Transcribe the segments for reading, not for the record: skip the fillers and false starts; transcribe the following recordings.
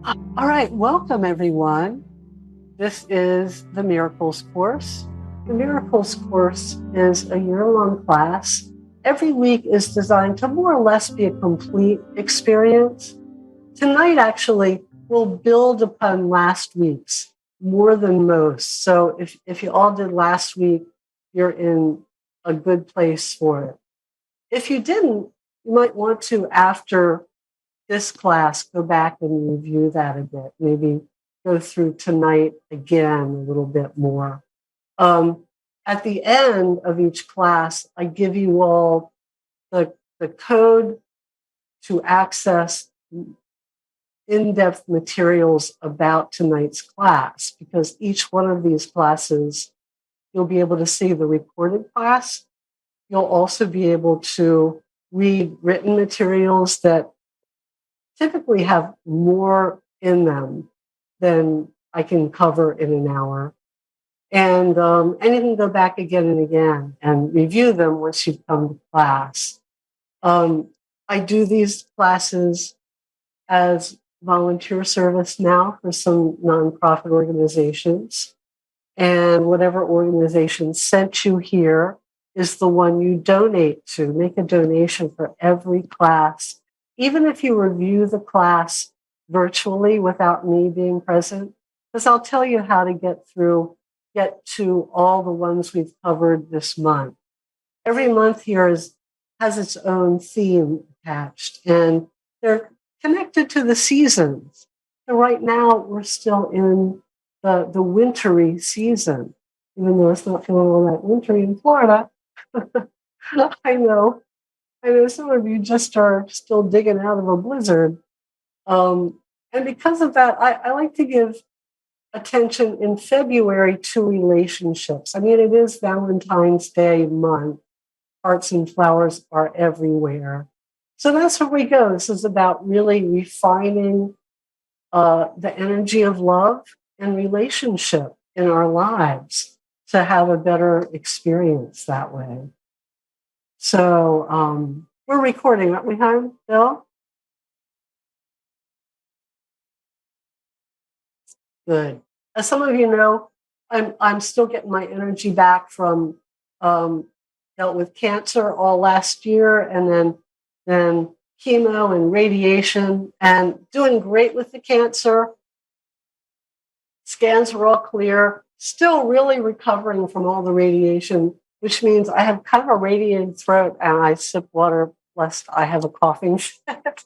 All right, welcome everyone. This is the Miracles course. The Miracles course is a year-long class. Every week is designed to more or less be a complete experience. Tonight, actually, will build upon last week's more than most. So if you all did last week, you're in a good place for it. If you didn't, you might want to, after this class, go back and review that a bit. Maybe go through tonight again a little bit more. Um, at the end of each class, I give you all the code to access in-depth materials about tonight's class, because each one of these classes, you'll be able to see the recorded class. You'll also be able to read written materials that typically have more in them than I can cover in an hour. And you can go back again and again and review them once you've come to class. I do these classes as volunteer service now for some nonprofit organizations. And whatever organization sent you here is the one you donate to. Make a donation for every class. Even if you review the class virtually without me being present, because I'll tell you how to get to all the ones we've covered this month. Every month here has its own theme attached, and they're connected to the seasons. So right now we're still in the wintry season, even though it's not feeling all that wintry in Florida. I know. I know some of you just are still digging out of a blizzard. And because of that, I like to give attention in February to relationships. I mean, it is Valentine's Day month. Hearts and flowers are everywhere. So that's where we go. This is about really refining the energy of love and relationship in our lives to have a better experience that way. So we're recording, aren't we, hon, Bill? Good. As some of you know, I'm still getting my energy back from dealt with cancer all last year, and then chemo and radiation, and doing great with the cancer. Scans were all clear. Still really recovering from all the radiation, which means I have kind of a radiated throat, and I sip water lest I have a coughing fit.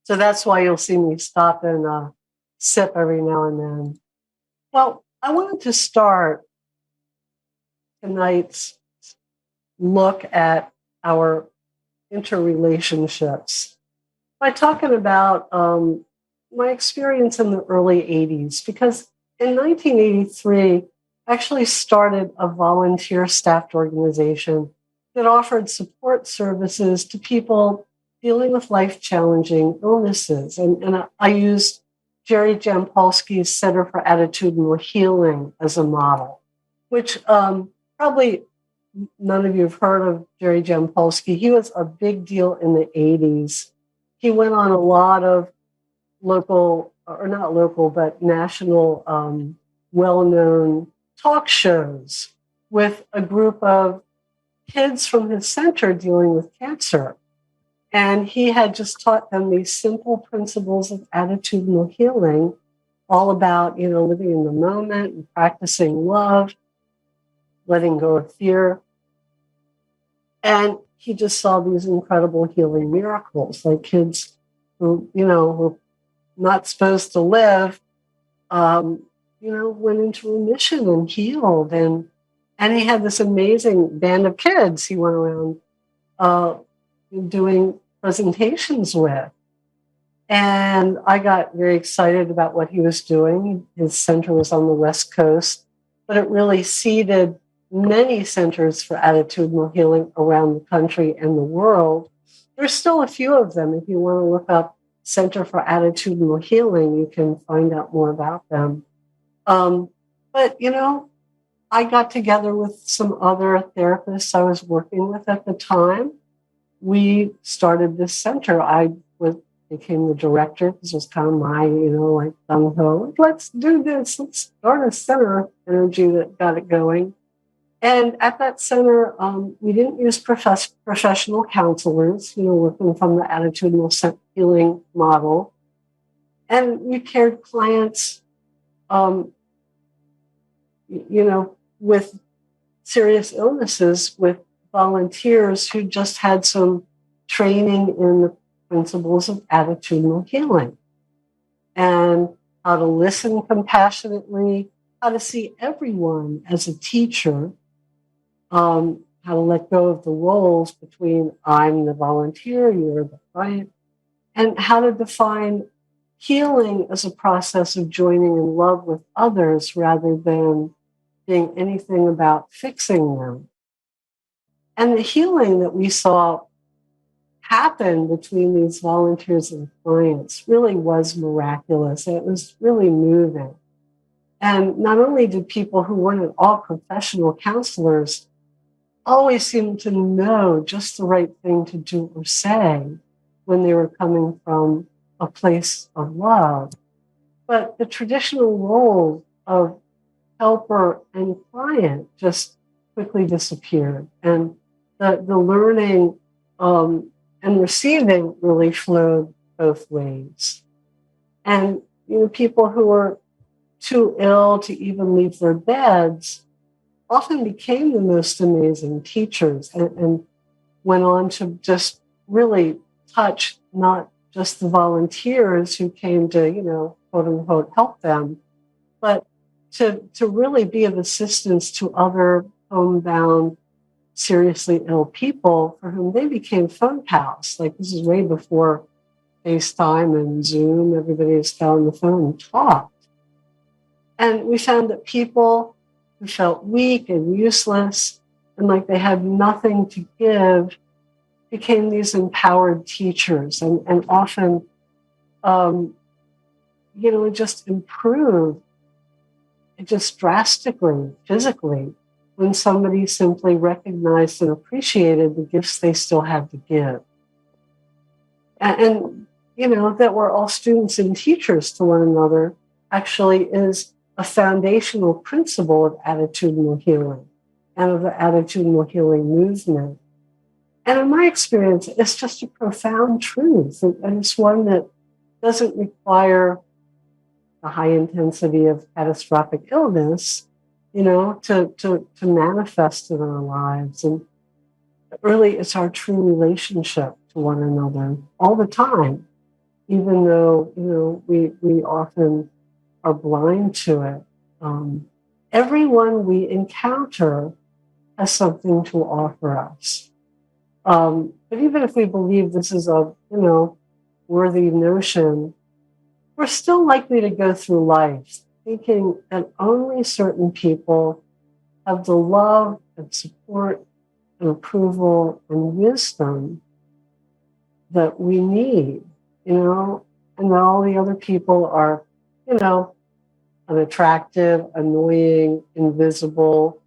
So that's why you'll see me stop and sip every now and then. Well, I wanted to start tonight's look at our interrelationships by talking about my experience in the early 80s, because in 1983, I actually started a volunteer staffed organization that offered support services to people dealing with life-challenging illnesses. And I used Jerry Jampolsky's Center for Attitudinal Healing as a model, which probably none of you have heard of Jerry Jampolsky. He was a big deal in the 80s. He went on a lot of local, or not local, but national well-known talk shows with a group of kids from his center dealing with cancer. And he had just taught them these simple principles of attitudinal healing, all about, living in the moment and practicing love, letting go of fear. And he just saw these incredible healing miracles, like kids who, were not supposed to live, went into remission and healed. And he had this amazing band of kids he went around doing presentations with. And I got very excited about what he was doing. His center was on the West Coast, but it really seeded many centers for attitudinal healing around the country and the world. There's still a few of them. If you want to look up Center for Attitudinal Healing, you can find out more about them. But, I got together with some other therapists I was working with at the time. We started this center. I became the director. This was kind of my, like gung ho. Let's do this. Let's start a center energy that got it going. And at that center, we didn't use professional counselors, working from the attitudinal healing model. And we paired clients, with serious illnesses with volunteers who just had some training in the principles of attitudinal healing and how to listen compassionately, how to see everyone as a teacher, how to let go of the roles between I'm the volunteer, you're the client, and how to define healing as a process of joining in love with others rather than being anything about fixing them. And the healing that we saw happen between these volunteers and clients really was miraculous. It was really moving. And not only did people who weren't at all professional counselors always seem to know just the right thing to do or say when they were coming from a place of love, but the traditional role of helper and client just quickly disappeared. And the learning and receiving really flowed both ways. And people who were too ill to even leave their beds often became the most amazing teachers and went on to just really touch not just the volunteers who came to, quote unquote, help them, but to really be of assistance to other homebound, seriously ill people for whom they became phone pals. Like, this is way before FaceTime and Zoom. Everybody just got on the phone and talked. And we found that people who felt weak and useless and like they had nothing to give became these empowered teachers and often, it just improved just drastically, physically, when somebody simply recognized and appreciated the gifts they still had to give. And that we're all students and teachers to one another actually is a foundational principle of attitudinal healing and of the attitudinal healing movement. And in my experience, it's just a profound truth. And it's one that doesn't require the high intensity of catastrophic illness, to manifest in our lives. And really, it's our true relationship to one another all the time, even though, we often are blind to it. Everyone we encounter has something to offer us. But even if we believe this is a, worthy notion, we're still likely to go through life thinking that only certain people have the love and support and approval and wisdom that we need, and that all the other people are, unattractive, annoying, invisible,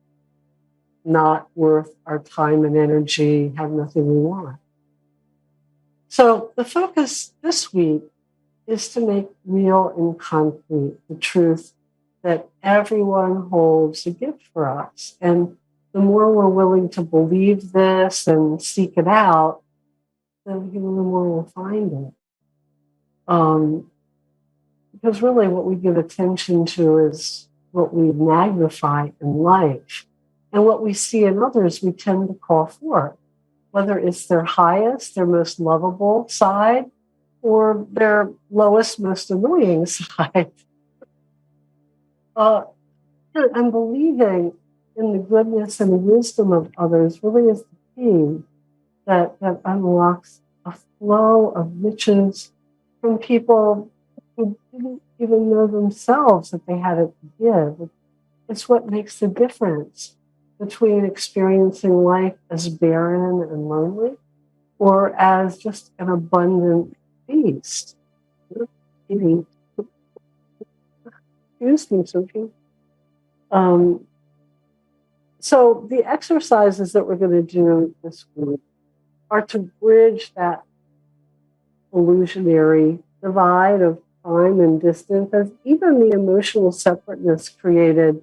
not worth our time and energy, have nothing we want. So the focus this week is to make real and concrete the truth that everyone holds a gift for us. And the more we're willing to believe this and seek it out, the more we'll find it. Because really what we give attention to is what we magnify in life. And what we see in others, we tend to call forth, whether it's their highest, their most lovable side, or their lowest, most annoying side. And believing in the goodness and the wisdom of others really is the key that unlocks a flow of riches from people who didn't even know themselves that they had it to give. It's what makes the difference between experiencing life as barren and lonely or as just an abundant feast. Excuse me, Sophie. So the exercises that we're going to do this week are to bridge that illusionary divide of time and distance, as even the emotional separateness created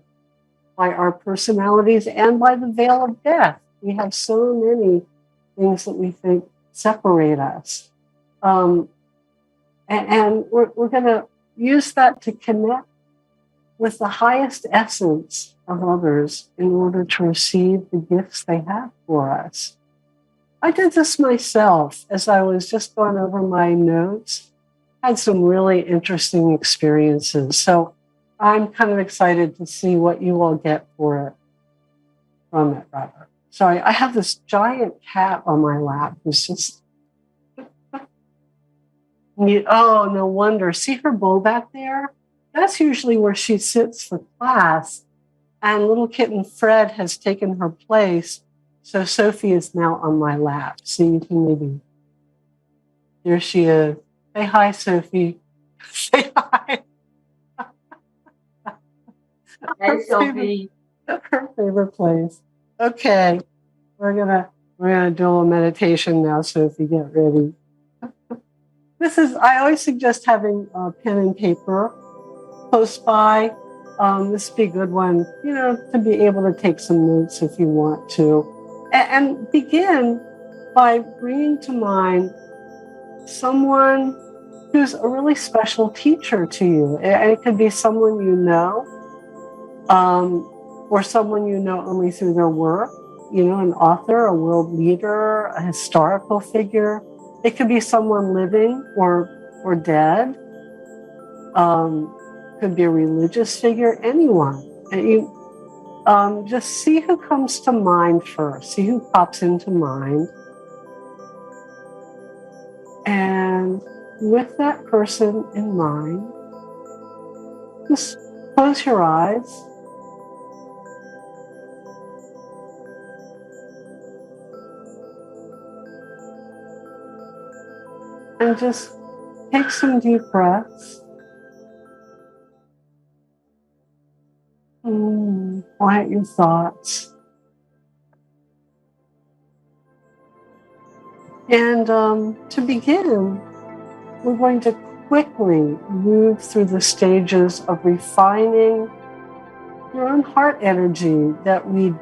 by our personalities and by the veil of death. We have so many things that we think separate us. And we're going to use that to connect with the highest essence of others in order to receive the gifts they have for us. I did this myself as I was just going over my notes, had some really interesting experiences. So I'm kind of excited to see what you all get for it, from it, rather. Sorry, I have this giant cat on my lap who's just, oh, no wonder. See her bowl back there? That's usually where she sits for class. And little kitten Fred has taken her place. So Sophie is now on my lap. So you can maybe, there she is. Say hi, Sophie. Say hi. Hey, Sophie. Her favorite place. Okay, we're gonna do a little meditation now, Sophie. Get ready. I always suggest having a pen and paper close by. This would be a good one, to be able to take some notes if you want to. And begin by bringing to mind someone who's a really special teacher to you. And it could be someone you know, or someone you know only through their work, an author, a world leader, a historical figure. It could be someone living or dead. Could be a religious figure, anyone. And you just see who comes to mind first, see who pops into mind. And with that person in mind, just close your eyes. And just take some deep breaths. Quiet your thoughts. And to begin, we're going to quickly move through the stages of refining your own heart energy that we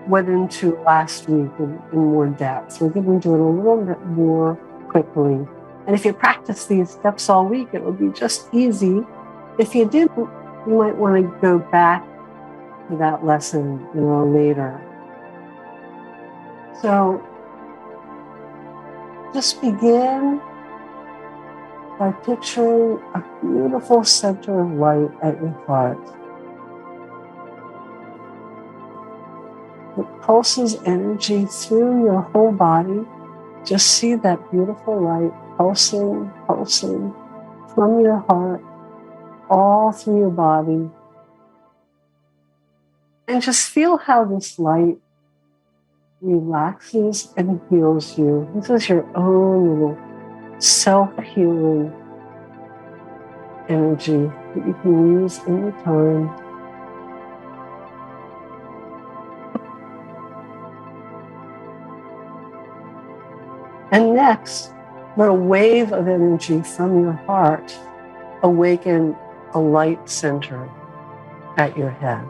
went into last week in more depth. We're going to do it a little bit more quickly. And if you practice these steps all week, it will be just easy. If you didn't, you might want to go back to that lesson, later. So just begin by picturing a beautiful center of light at your heart. It pulses energy through your whole body. Just see that beautiful light pulsing from your heart, all through your body. And just feel how this light relaxes and heals you. This is your own little self-healing energy that you can use anytime. And next, let a wave of energy from your heart awaken a light center at your head.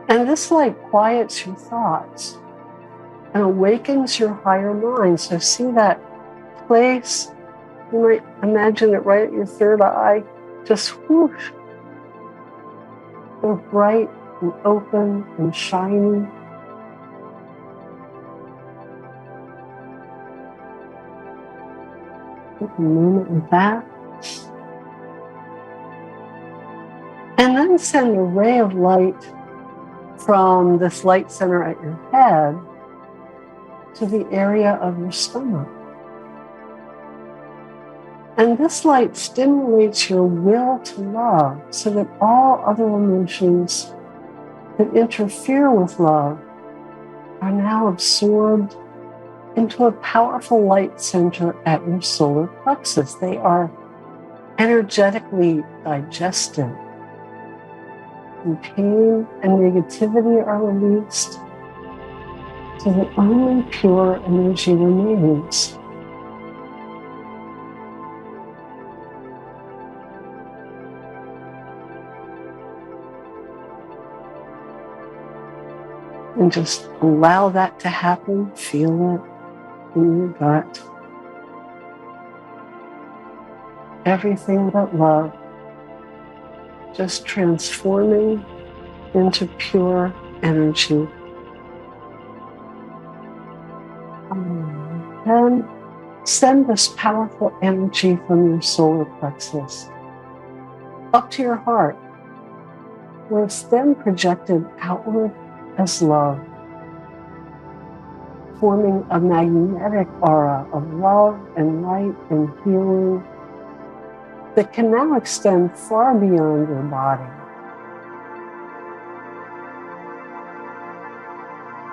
And this light quiets your thoughts and awakens your higher mind. So see that place, you might imagine it right at your third eye, just whoosh, so bright and open and shiny. Take a moment with that. And then send a ray of light from this light center at your head to the area of your stomach. And this light stimulates your will to love so that all other emotions that interfere with love are now absorbed into a powerful light center at your solar plexus. They are energetically digested. And pain and negativity are released. so that only pure energy remains. And just allow that to happen. Feel it in your gut. Everything but love, just transforming into pure energy. And send this powerful energy from your solar plexus up to your heart, where it's then projected outward as love, forming a magnetic aura of love and light and healing that can now extend far beyond your body.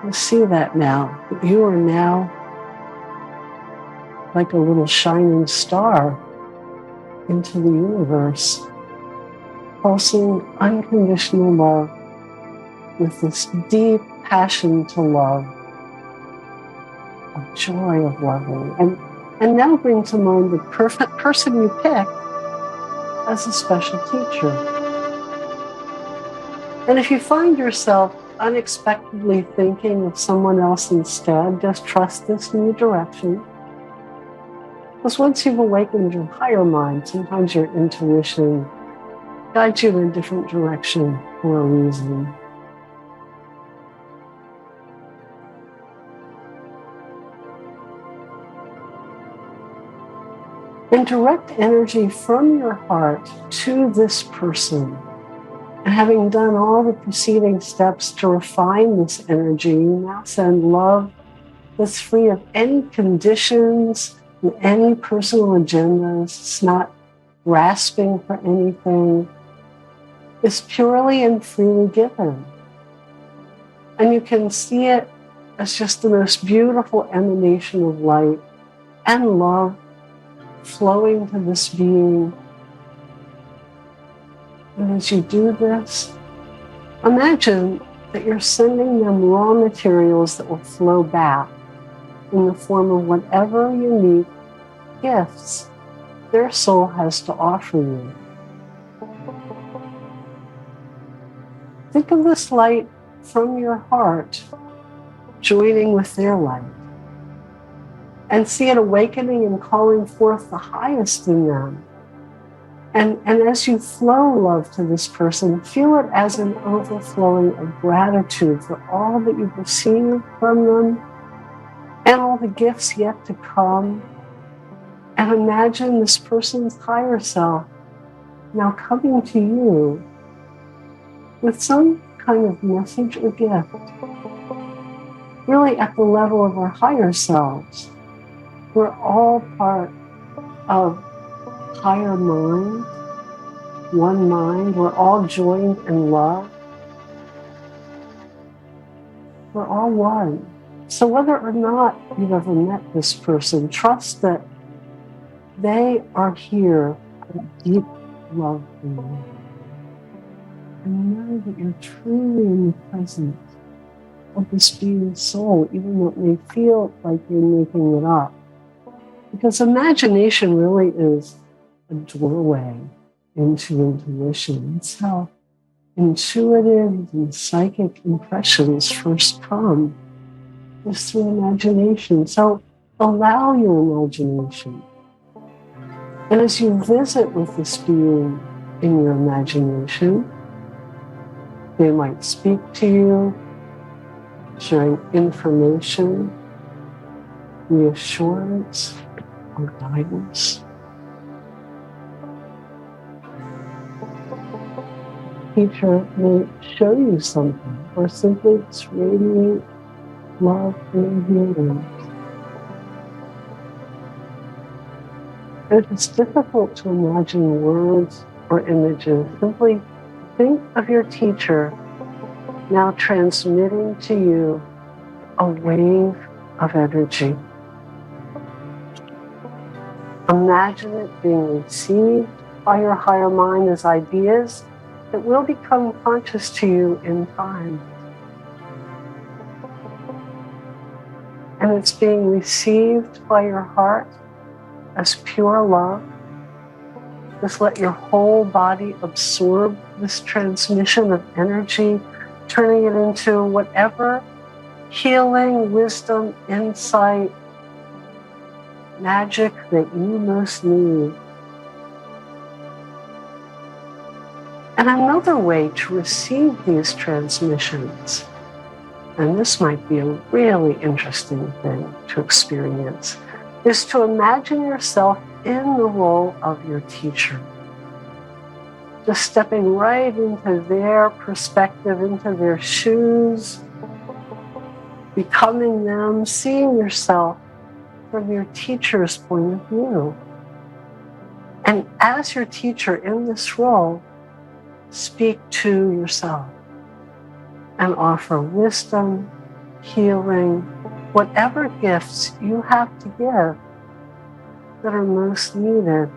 You see that now. You are now like a little shining star into the universe, pulsing unconditional love with this deep passion to love, a joy of loving. And now bring to mind the perfect person you picked as a special teacher. And if you find yourself unexpectedly thinking of someone else instead, just trust this new direction. Because once you've awakened your higher mind, sometimes your intuition guides you in a different direction for a reason. And direct energy from your heart to this person. And having done all the preceding steps to refine this energy, you now send love that's free of any conditions and any personal agendas. It's not grasping for anything. It's purely and freely given. And you can see it as just the most beautiful emanation of light and love flowing to this being. And as you do this, imagine that you're sending them raw materials that will flow back in the form of whatever unique gifts their soul has to offer you. Think of this light from your heart joining with their light, and see it awakening and calling forth the highest in them. And as you flow love to this person, feel it as an overflowing of gratitude for all that you've received from them and all the gifts yet to come. And imagine this person's higher self now coming to you with some kind of message or gift, really at the level of our higher selves. We're all part of higher mind, one mind. We're all joined in love. We're all one. So whether or not you've ever met this person, trust that they are here with deep love for you. And know that you're truly in the presence of this being's soul, even though it may feel like you're making it up. Because imagination really is a doorway into intuition. It's how intuitive and psychic impressions first come, is through imagination. So allow your imagination. And as you visit with this being in your imagination, they might speak to you, sharing information, reassurance, or guidance. Teacher may show you something, or simply just radiate love and healing. If it's difficult to imagine words or images, simply think of your teacher now transmitting to you a wave of energy. Imagine it being received by your higher mind as ideas that will become conscious to you in time. and it's being received by your heart as pure love. Just let your whole body absorb this transmission of energy, turning it into whatever healing, wisdom, insight, magic that you most need. And another way to receive these transmissions, and this might be a really interesting thing to experience, is to imagine yourself in the role of your teacher. Just stepping right into their perspective, into their shoes, becoming them, seeing yourself from your teacher's point of view. And as your teacher in this role, speak to yourself and offer wisdom, healing, whatever gifts you have to give that are most needed.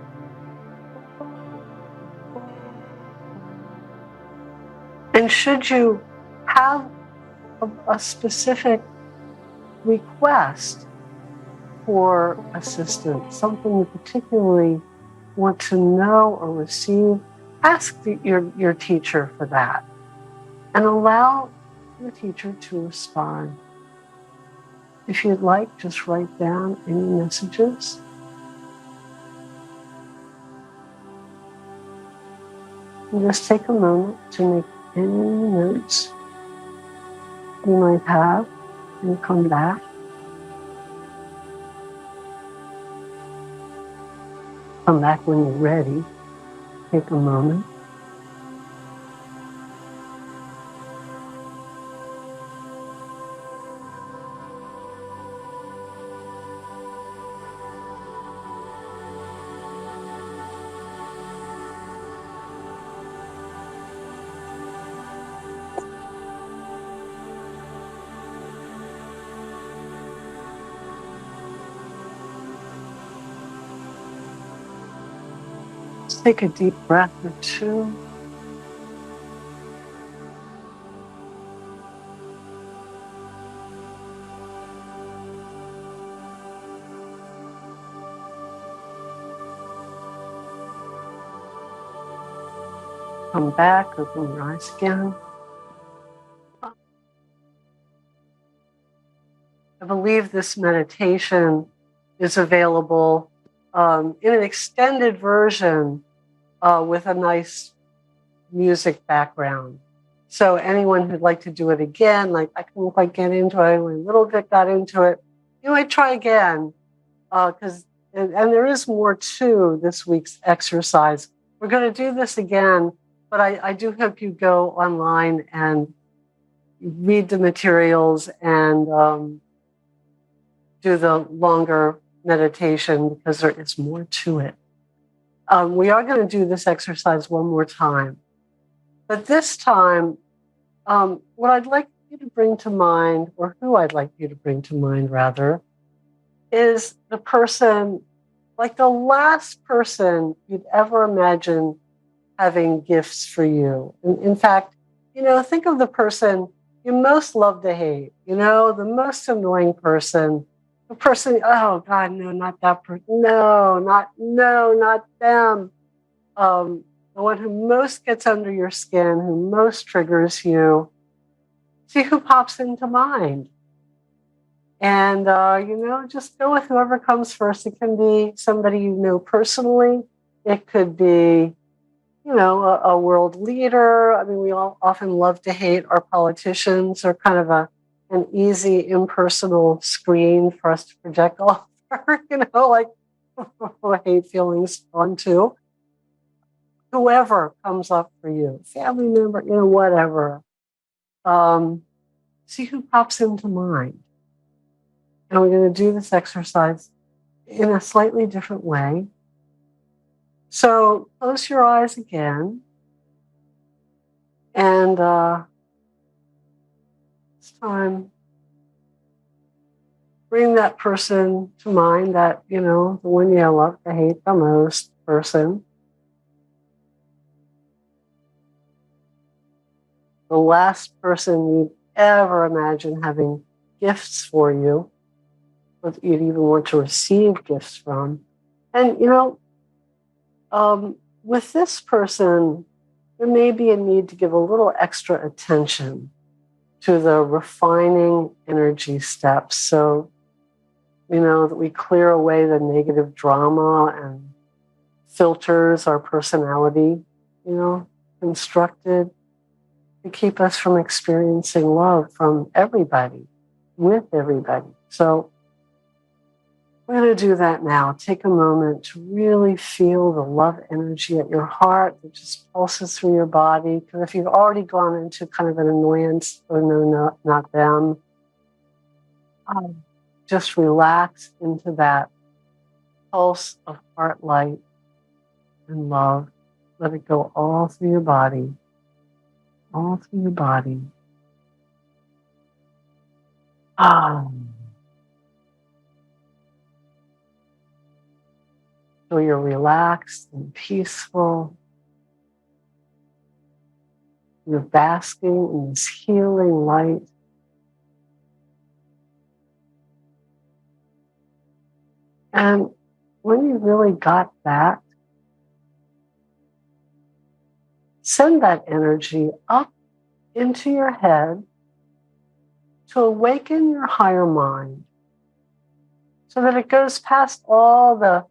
And should you have a specific request for assistance, something you particularly want to know or receive, ask your teacher for that and allow your teacher to respond. If you'd like, just write down any messages. And just take a moment to make any notes you might have and come back. Come back when you're ready. Take a moment. Take a deep breath or two. Come back, open your eyes again. I believe this meditation is available in an extended version with a nice music background. So anyone who'd like to do it again, like I couldn't quite get into it, I only a little bit got into it, you might try again. And there is more to this week's exercise. We're going to do this again, but I do hope you go online and read the materials and do the longer meditation because there is more to it. We are going to do this exercise one more time. But this time, what I'd like you to bring to mind, or who I'd like you to bring to mind rather, is the person, like the last person you'd ever imagine having gifts for you. In fact, think of the person you most love to hate, the most annoying person, the person, oh God, no, not that person. No, not them. The one who most gets under your skin, who most triggers you. See who pops into mind. And, just go with whoever comes first. It can be somebody you know personally. It could be, a world leader. I mean, we all often love to hate our politicians. They're kind of an easy, impersonal screen for us to project off like hate feelings onto. Whoever comes up for you, family member, whatever. See who pops into mind. And we're going to do this exercise in a slightly different way. So close your eyes again. And this time, bring that person to mind, that, the one you love to hate the most person. The last person you'd ever imagine having gifts for you. that you'd even want to receive gifts from. And, with this person, there may be a need to give a little extra attention to the refining energy steps. So, that we clear away the negative drama and filters our personality, constructed to keep us from experiencing love from everybody, with everybody. So we're going to do that now. Take a moment to really feel the love energy at your heart that just pulses through your body. Because if you've already gone into kind of an annoyance, or no, not them, just relax into that pulse of heart light and love. Let it go all through your body, all through your body. So you're relaxed and peaceful. You're basking in this healing light. And when you really got that, send that energy up into your head to awaken your higher mind so that it goes past all the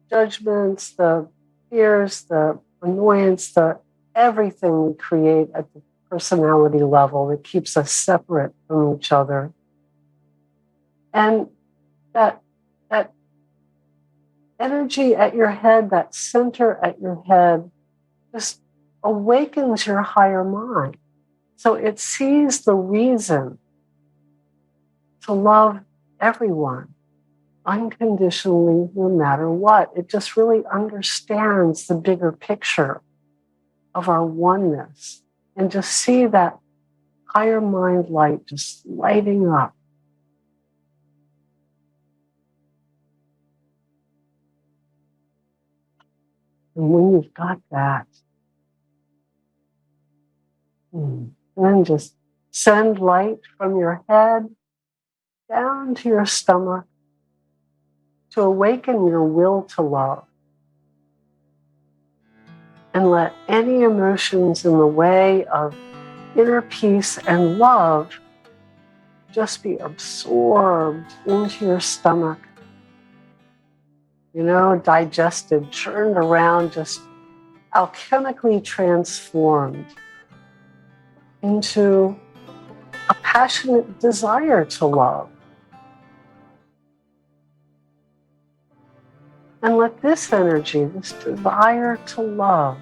judgments, the fears, the annoyance, the everything we create at the personality level that keeps us separate from each other. And that energy at your head, that center at your head, just awakens your higher mind. So it sees the reason to love everyone unconditionally, no matter what. It just really understands the bigger picture of our oneness, and just see that higher mind light just lighting up. And when you've got that, then just send light from your head down to your stomach to awaken your will to love. And let any emotions in the way of inner peace and love just be absorbed into your stomach, digested, churned around, just alchemically transformed into a passionate desire to love. And let this energy, this desire to love,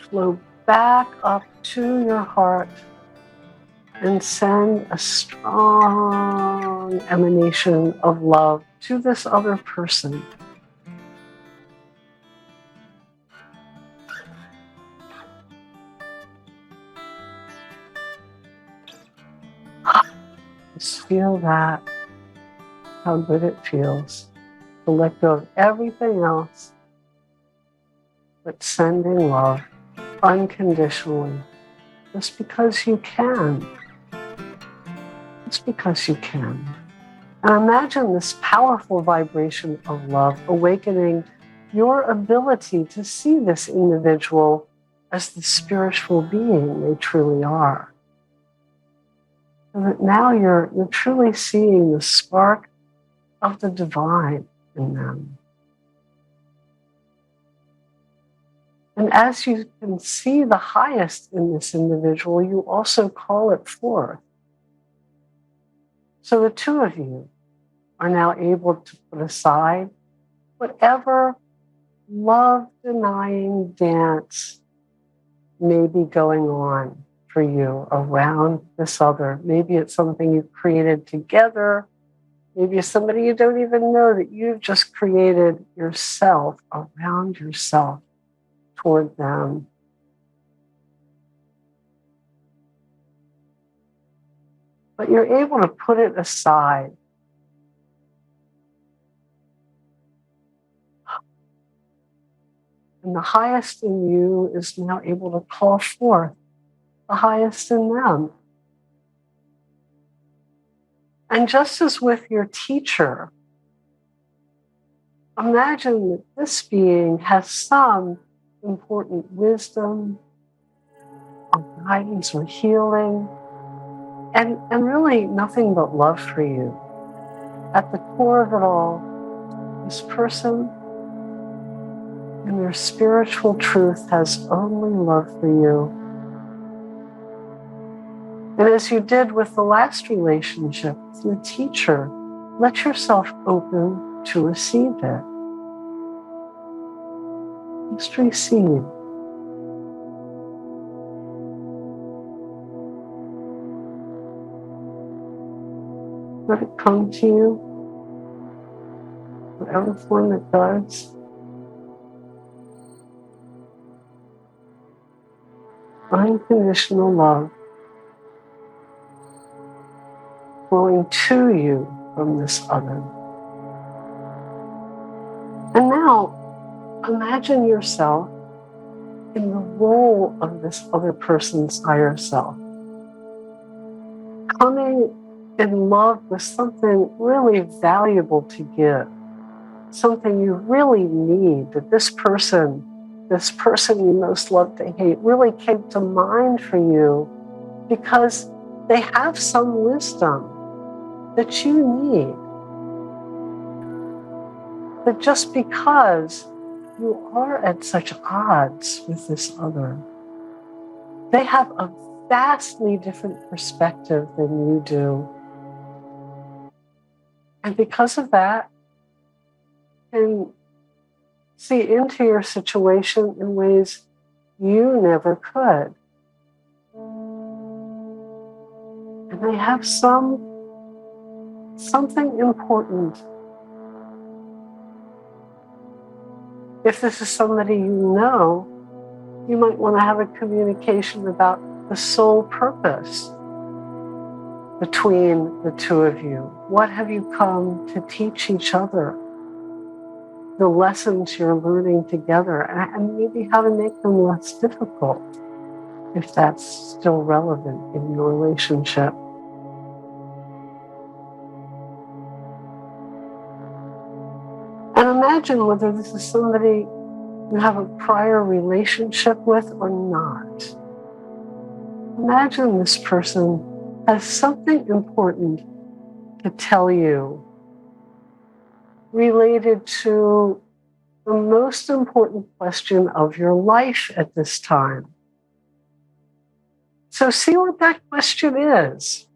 flow back up to your heart and send a strong emanation of love to this other person. Just feel that, how good it feels to let go of everything else but sending love unconditionally, just because you can. Just because you can. And imagine this powerful vibration of love awakening your ability to see this individual as the spiritual being they truly are. And that now you're truly seeing the spark of the divine in them. And as you can see the highest in this individual, you also call it forth. So the two of you are now able to put aside whatever love-denying dance may be going on for you around this other. Maybe it's something you've created together. Maybe it's somebody you don't even know that you've just created yourself around yourself toward them. But you're able to put it aside. And the highest in you is now able to call forth the highest in them. And just as with your teacher, imagine that this being has some important wisdom or guidance or healing, and really nothing but love for you. At the core of it all, this person in their spiritual truth has only love for you. And as you did with the last relationship with your teacher, let yourself open to receive it. Just receive. Let it come to you, whatever form it does. Unconditional love flowing to you from this other. And now, imagine yourself in the role of this other person's higher self, coming in love with something really valuable to give, something you really need, that this person you most love to hate, really came to mind for you because they have some wisdom that you need. But just because you are at such odds with this other, they have a vastly different perspective than you do. And because of that, can see into your situation in ways you never could. And they have something important. If this is somebody you know, you might want to have a communication about the soul purpose between the two of you. What have you come to teach each other? The lessons you're learning together, and maybe how to make them less difficult, if that's still relevant in your relationship. And imagine whether this is somebody you have a prior relationship with or not. Imagine this person has something important to tell you related to the most important question of your life at this time. So see what that question is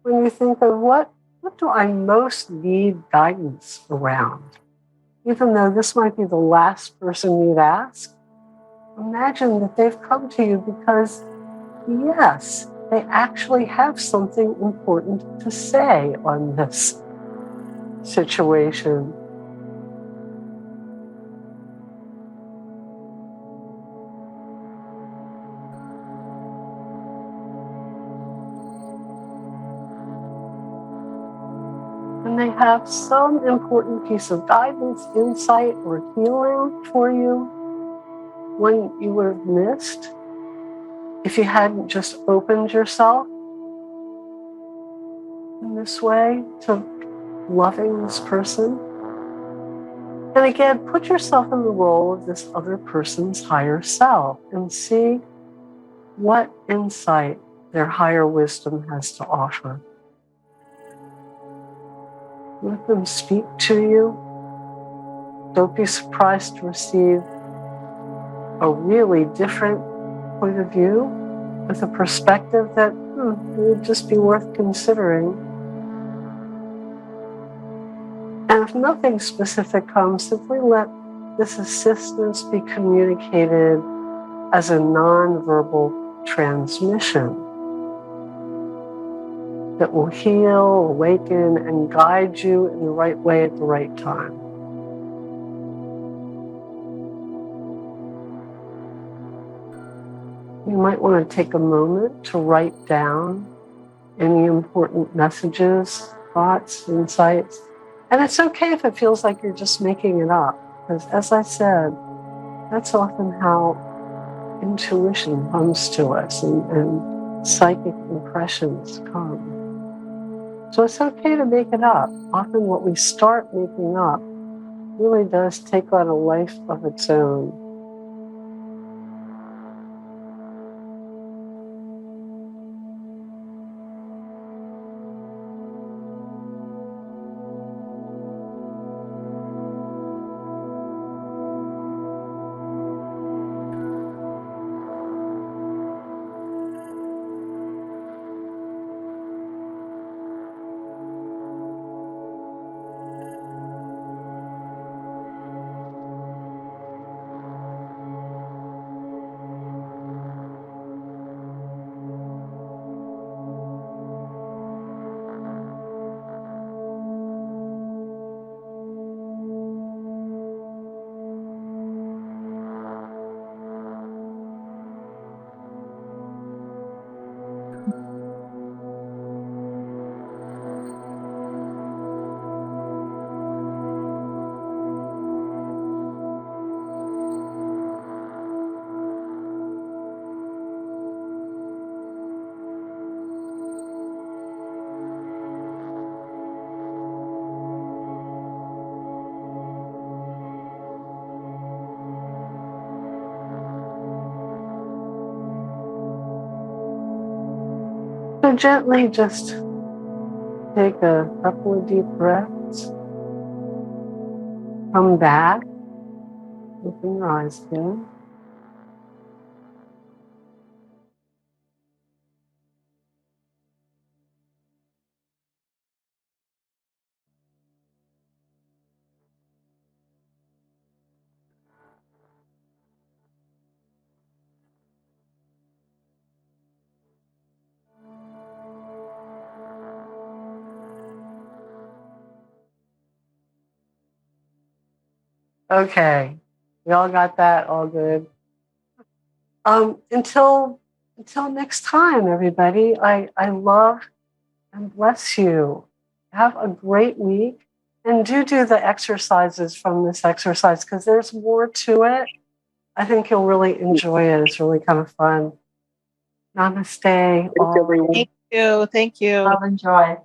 when you think of what do I most need guidance around? Even though this might be the last person you'd ask, imagine that they've come to you because, yes, they actually have something important to say on this situation. And they have some important piece of guidance, insight, or healing for you when you would have missed if you hadn't just opened yourself in this way to loving this person. And again, put yourself in the role of this other person's higher self and see what insight their higher wisdom has to offer. Let them speak to you. Don't be surprised to receive a really different point of view with a perspective that would just be worth considering. And if nothing specific comes, simply let this assistance be communicated as a nonverbal transmission that will heal, awaken, and guide you in the right way at the right time. You might want to take a moment to write down any important messages, thoughts, insights. And it's okay if it feels like you're just making it up, because as I said, that's often how intuition comes to us and psychic impressions come. So it's okay to make it up. Often what we start making up really does take on a life of its own. So gently just take a couple of deep breaths. Come back. Open your eyes again. Okay. We all got that? All good. Until next time, everybody. I love and bless you. Have a great week. And do the exercises from this exercise because there's more to it. I think you'll really enjoy it. It's really kind of fun. Namaste. All. Thank you. Thank you. Love and joy.